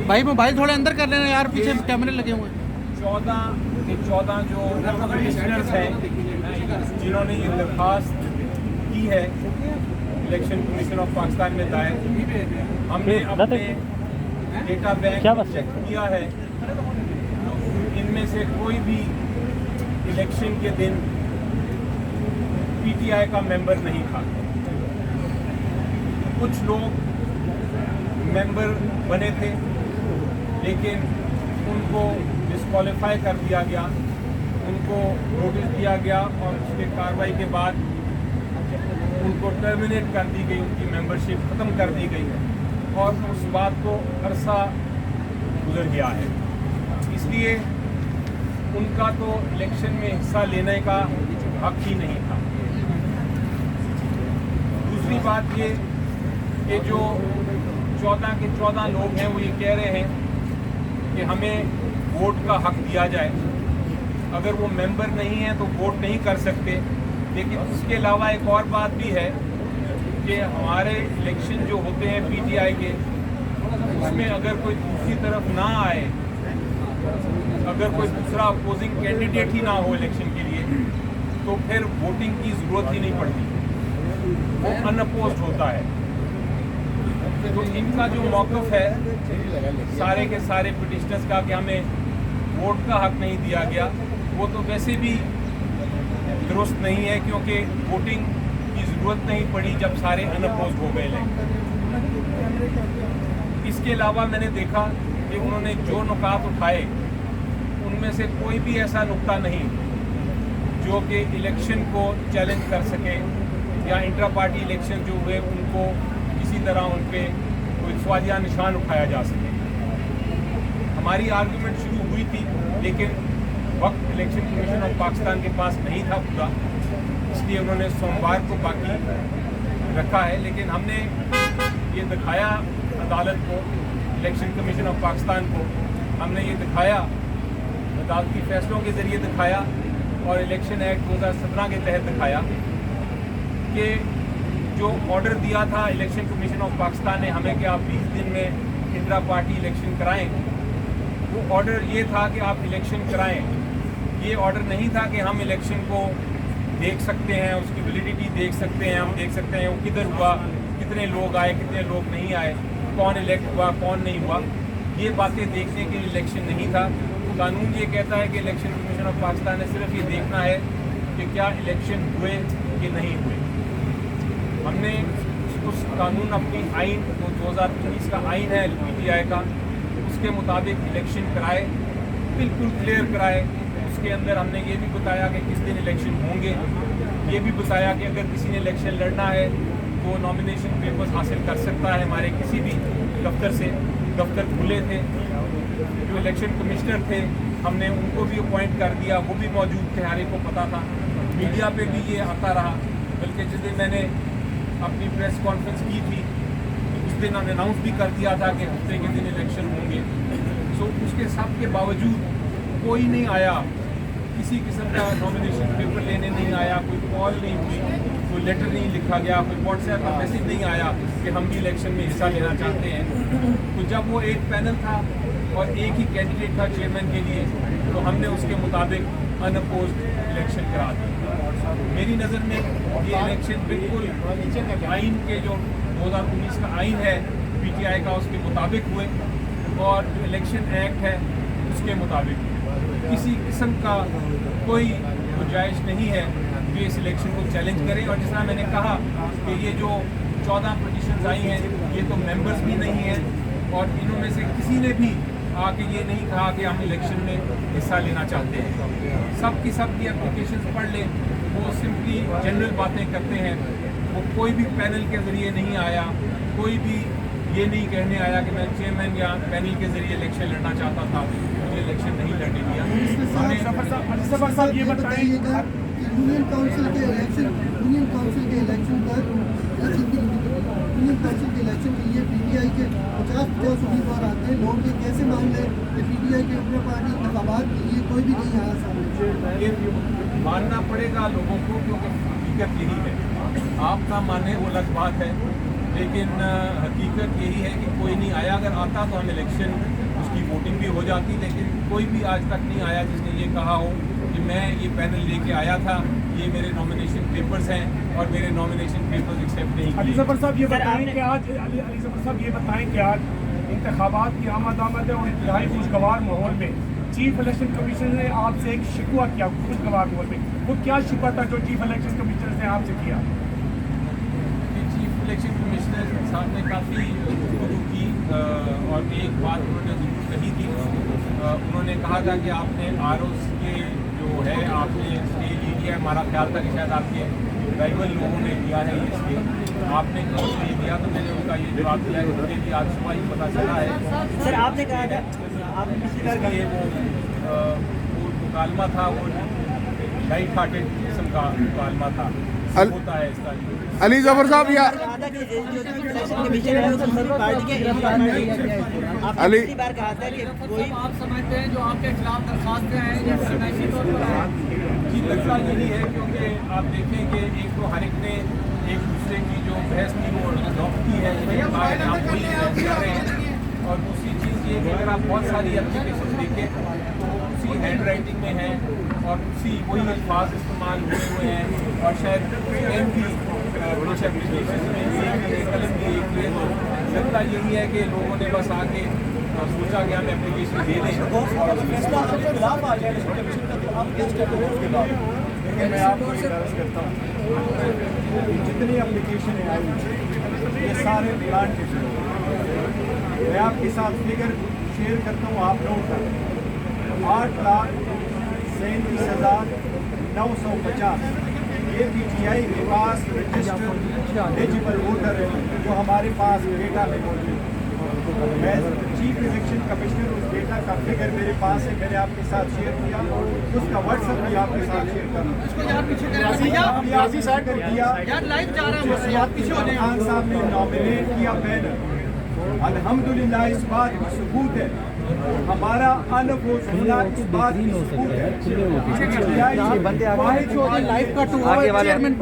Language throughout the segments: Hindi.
भाई मोबाइल थोड़े अंदर कर लेना यार, पीछे कैमरे लगे हुए हैं। 14 जो कमिश्नर्स हैं जिन्होंने ये दरख्वास्त की है इलेक्शन कमीशन ऑफ पाकिस्तान में दायर, हमने अपने डेटा बैंक चेक किया है। इनमें से कोई भी इलेक्शन के दिन पीटीआई का मेंबर नहीं था। कुछ लोग मेंबर बने थे लेकिन उनको डिस्क्वालीफाई कर दिया गया, उनको नोटिस दिया गया और उसके कार्रवाई के बाद उनको टर्मिनेट कर दी गई, उनकी मेंबरशिप ख़त्म कर दी गई है और उस बात को अरसा गुजर गया है। इसलिए उनका तो इलेक्शन में हिस्सा लेने का हक ही नहीं था। दूसरी बात ये कि जो 14 के 14 लोग हैं वो ये कह रहे हैं कि हमें वोट का हक दिया जाए। अगर वो मेंबर नहीं है तो वोट नहीं कर सकते। लेकिन उसके अलावा एक और बात भी है कि हमारे इलेक्शन जो होते हैं पीटीआई के, उसमें अगर कोई दूसरी तरफ ना आए, अगर कोई दूसरा अपोजिंग कैंडिडेट ही ना हो इलेक्शन के लिए, तो फिर वोटिंग की ज़रूरत ही नहीं पड़ती, वो अनअपोज्ड होता है। तो इनका जो मौक़िफ़ है सारे के सारे पिटिशनर्स का कि हमें वोट का हक नहीं दिया गया, वो तो वैसे भी दुरुस्त नहीं है, क्योंकि वोटिंग की ज़रूरत नहीं पड़ी जब सारे अनअपोज्ड हो गए। इसके अलावा मैंने देखा कि उन्होंने जो नुकात उठाए उनमें से कोई भी ऐसा नुक्ता नहीं जो कि इलेक्शन को चैलेंज कर सके या इंट्रा पार्टी इलेक्शन जो हुए उनको किसी तरह उन पर कोई सवालिया निशान उठाया जा सके। हमारी आर्गूमेंट शुरू हुई थी लेकिन वक्त इलेक्शन कमीशन ऑफ पाकिस्तान के पास नहीं था पूरा, इसलिए उन्होंने सोमवार को बाकी रखा है। लेकिन हमने ये दिखाया अदालत को, इलेक्शन कमीशन ऑफ पाकिस्तान को हमने ये दिखाया, अदालती फैसलों के ज़रिए दिखाया और इलेक्शन एक्ट 2017 के तहत दिखाया कि जो ऑर्डर दिया था इलेक्शन कमीशन ऑफ पाकिस्तान ने हमें कि आप 20 दिन में इंट्रा पार्टी इलेक्शन कराएं, वो ऑर्डर ये था कि आप इलेक्शन कराएं। ये ऑर्डर नहीं था कि हम इलेक्शन को देख सकते हैं, उसकी वैलिडिटी देख सकते हैं, हम देख सकते हैं वो किधर हुआ, कितने लोग आए, कितने लोग नहीं आए, कौन इलेक्ट हुआ, कौन नहीं हुआ। ये बातें देखने के लिए इलेक्शन नहीं था। कानून ये कहता है कि इलेक्शन कमीशन ऑफ पाकिस्तान ने सिर्फ ये देखना है कि क्या इलेक्शन हुए कि नहीं हुए। हमने उस कानून अपनी आइन जो 2019 का आइन है पीटीआई का, उसके मुताबिक इलेक्शन कराए, बिल्कुल क्लियर कराए। उसके अंदर हमने ये भी बताया कि किस दिन इलेक्शन होंगे, ये भी बताया कि अगर किसी ने इलेक्शन लड़ना है तो नॉमिनेशन पेपर्स हासिल कर सकता है हमारे किसी भी दफ्तर से। दफ्तर खुले थे, जो इलेक्शन कमिश्नर थे हमने उनको भी अपॉइंट कर दिया, वो भी मौजूद थे, हर एक को पता था। मीडिया पे भी ये आता रहा, बल्कि जिस दिन मैंने अपनी प्रेस कॉन्फ्रेंस की थी उस दिन हमने अनाउंस भी कर दिया था कि हफ्ते के दिन इलेक्शन होंगे। सो उसके सब के बावजूद कोई नहीं आया, किसी किस्म का नॉमिनेशन पेपर लेने नहीं आया, कोई कॉल नहीं हुई, कोई लेटर नहीं लिखा गया, कोई व्हाट्सएप का मैसेज नहीं आया कि हम भी इलेक्शन में हिस्सा लेना चाहते हैं। तो जब वो एक पैनल था और एक ही कैंडिडेट था चेयरमैन के लिए, तो हमने उसके मुताबिक अनअपोज्ड इलेक्शन करा दिया। मेरी नज़र में ये इलेक्शन बिल्कुल आइन के जो 2019 का आइन है पीटीआई का उसके मुताबिक हुए और जो इलेक्शन एक्ट है उसके मुताबिक। किसी किस्म का कोई गुंजाइश नहीं है कि इस इलेक्शन को चैलेंज करें। और जिस तरह मैंने कहा कि ये जो 14 पिटीशंस आई हैं ये तो मेंबर्स भी नहीं हैं और इनमें से किसी ने भी आके ये नहीं कहा कि हम इलेक्शन में हिस्सा लेना चाहते हैं। सब की एप्लीकेशंस पढ़ लें, वो सिंपली जनरल बातें करते हैं। वो कोई भी पैनल के ज़रिए नहीं आया, कोई भी ये नहीं कहने आया कि मैं चेयरमैन या पैनल के ज़रिए इलेक्शन लड़ना चाहता था, मुझे इलेक्शन नहीं लड़ने दिया। ये बताइएगा यूनियन काउंसिल के इलेक्शन पर यूनियन काउंसिल के इलेक्शन के लिए पीटीआई के 50 उम्मीदवार आते हैं, लोग ये कैसे मान लें कि पीटीआई के इंट्रा पार्टी इंतखाबात के लिए कोई भी नहीं आया सामने? ये मानना पड़ेगा लोगों को, क्योंकि हकीकत यही है। आप ना माने वो अलग बात है, लेकिन हकीकत यही है कि कोई नहीं आया। अगर आता तो हम इलेक्शन उसकी वोटिंग भी हो जाती, लेकिन कोई भी आज तक नहीं आया जिसने ये कहा हो कि मैं ये पैनल लेके आया था, ये मेरे नॉमिनेशन पेपर्स हैं और मेरे नॉमिनेशन पेपर्स एक्सेप्ट नहीं अली किए। ज़फ़र साहब ये बताएं कि आज अली ज़फ़र साहब ये बताएं कि आज इंतखाबात की आमद है और इंतहाई खुशगवार माहौल में चीफ इलेक्शन कमीशन ने आपसे एक शिकवा किया खुशगवार माहौल में, वो क्या शिकवा था जो चीफ इलेक्शन कमीशनर ने आपसे किया? चीफ इलेक्शन कमिश्नर साहब ने काफ़ी गुफ्तगू की और एक बात उन्होंने जरूर कही थी। उन्होंने कहा था कि आपने ROs के जो है आपने स्टे ले लिया है। हमारा ख्याल था कि शायद आपके राइवल लोगों ने दिया है ये स्टे, आपने क्यों नहीं दिया? तो मैंने उनका ये जवाब दिया है, मुझे भी आज सुबह ही पता चला है। सर आपने कहा था, आपने पिछली बार इसलिए वो मुकालमा था, वो लाइट हार्टेड किस्म का मुकालमा था, होता है इसका। अली ज़फ़र साहब या कहा था कि जो चीफ इलेक्शन कमीशन है वो दूसरी पार्टी के आपने अली- पिछली बार कहा था कि कोई आप समझते हैं जो आपके खिलाफ दरखास्तें हैं ये फरमाइशी तौर पर है? जी लगता यही है, क्योंकि आप देखें कि एक तो हर एक ने एक दूसरे की जो बहस थी वो ड्रॉप की है, आप वही बहस कर रहे हैं। और दूसरी चीज़ ये कि अगर आप बहुत सारी एप्लीकेशन देखें तो उसी हैंड राइटिंग में है और उसी वही अल्फाज इस्तेमाल हुए हैं और शायद पेन भी कुछ एप्लीकेशन में एक है, कलम भी एक है। तो लगता यही है कि लोगों ने बस आके सोचा कि हम एप्लीकेशन दे दें। फैसला आपके खिलाफ आ जाए इलेक्शन कमीशन का, तो आप क्या स्टेप करोगे उसके बाद? देखिए मैं आपको ये अर्ज करता हूँ, जितनी एप्लीकेशन आई ये सारे प्लान के थ्रू। मैं आपके साथ फिगर शेयर करता हूँ, आप नोट करें। 8,37,950 ये PTI के पास रजिस्टर्ड एलिजिबल वोटर है जो हमारे पास डेटा में मौजूद है। मैं चीफ इलेक्शन कमिश्नर, उस डेटा का फिगर मेरे पास है, मैंने आपके साथ शेयर किया, उसका व्हाट्सएप भी आपके साथ शेयर कर इसको यार पीछे कर दिया। यार लाइव जा रहा जिस है, आप पीछे हो जाए। खान साहब ने नॉमिनेट किया पैनल, अल्हम्दुलिल्लाह इस बात की सबूत है, हमारा अनवोट होना इस बात की सबूत है। लाइव कट हुआ है, चेयरमैन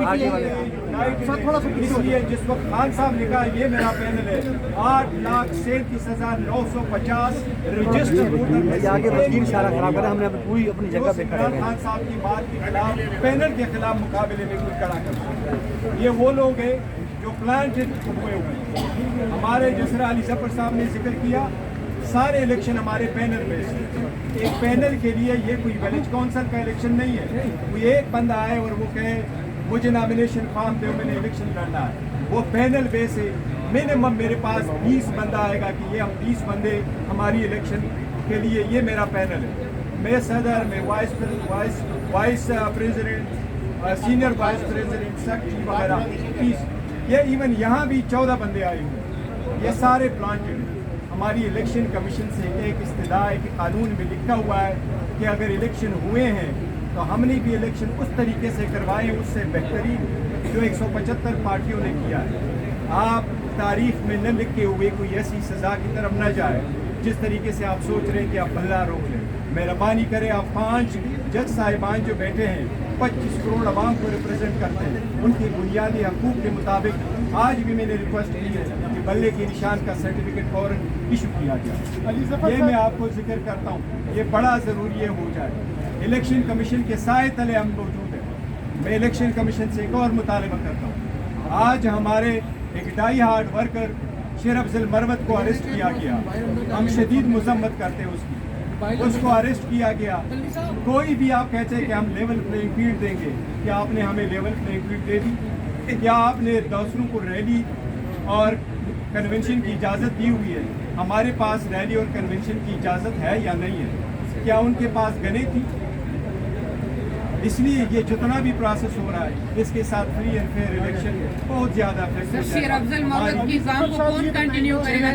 इसलिए जिस वक्त खान साहब ने कहा ये मेरा पैनल है, 8,37,950 रजिस्टर्ड वोटर आगे वकील इशारा खराब करा, हमने पूरी अपनी जगह पे खड़े हैं। खान साहब की बात के खिलाफ पैनल के खिलाफ मुकाबले में कोई खड़ा कर सकता है। ये वो लोग हैं जो प्लांटेड हुए हैं। हमारे जिस तरह अली ज़फ़र साहब ने जिक्र किया, सारे इलेक्शन हमारे पैनल में से। एक पैनल के लिए ये कोई विलेज काउंसिल का इलेक्शन नहीं है, कोई एक बंदा आए और वो कहे मुझे नॉमिनेशन फॉर्म दो, मैंने इलेक्शन लड़ना है। वो पैनल बेस है, मिनिमम मेरे पास 20 बंदा आएगा कि ये हम 20 बंदे हमारी इलेक्शन के लिए, ये मेरा पैनल है। मैं सदर में vice president, senior vice president, secretary वगैरह 30, ये इवन यहाँ भी 14 बंदे आए हुए, ये सारे प्लांटेड हैं। हमारी इलेक्शन कमीशन से एक इस्तदा है कि कानून में लिखा हुआ है कि अगर इलेक्शन हुए हैं तो हमने भी इलेक्शन उस तरीके से करवाए, उससे बेहतरीन जो 175 पार्टियों ने किया है। आप तारीख में न लिखे हुए कोई ऐसी सज़ा की तरफ न जाए जिस तरीके से आप सोच रहे हैं कि आप भला रोक लें। मेहरबानी करें, आप 5 जज साहिबान जो बैठे हैं 25 करोड़ आवाम को रिप्रेजेंट करते हैं, उनकी बुनियादी हकूक़ के मुताबिक आज भी मैंने रिक्वेस्ट की है कि बल्ले के निशान का सर्टिफिकेट फ़ौरन इशू किया जाए। ये मैं आपको जिक्र करता हूँ, ये बड़ा ज़रूरी है हो जाए। इलेक्शन कमीशन के साए तले हम मौजूद हैं। मैं इलेक्शन कमीशन से एक और मुतालबा करता हूँ, आज हमारे एक डाई हार्ड वर्कर शेर अफजल मरवत को अरेस्ट किया गया, हम शदीद मजम्मत करते हैं उसको अरेस्ट किया गया। कोई भी आप कहते हैं कि हम लेवल प्लेइंग फील्ड देंगे, क्या आपने हमें लेवल प्लेइंग फील्ड दे दी? क्या आपने दूसरों को रैली और कन्वेंशन की इजाज़त दी हुई है? हमारे पास रैली और कन्वेंशन की इजाज़त है या नहीं है? क्या उनके पास गने थी? इसलिए ये जितना भी प्रोसेस हो रहा है इसके साथ फ्री एंड फेयर इलेक्शन बहुत ज़्यादा शेर अफजल मरवत की एग्जाम को कौन कंटिन्यू करेगा?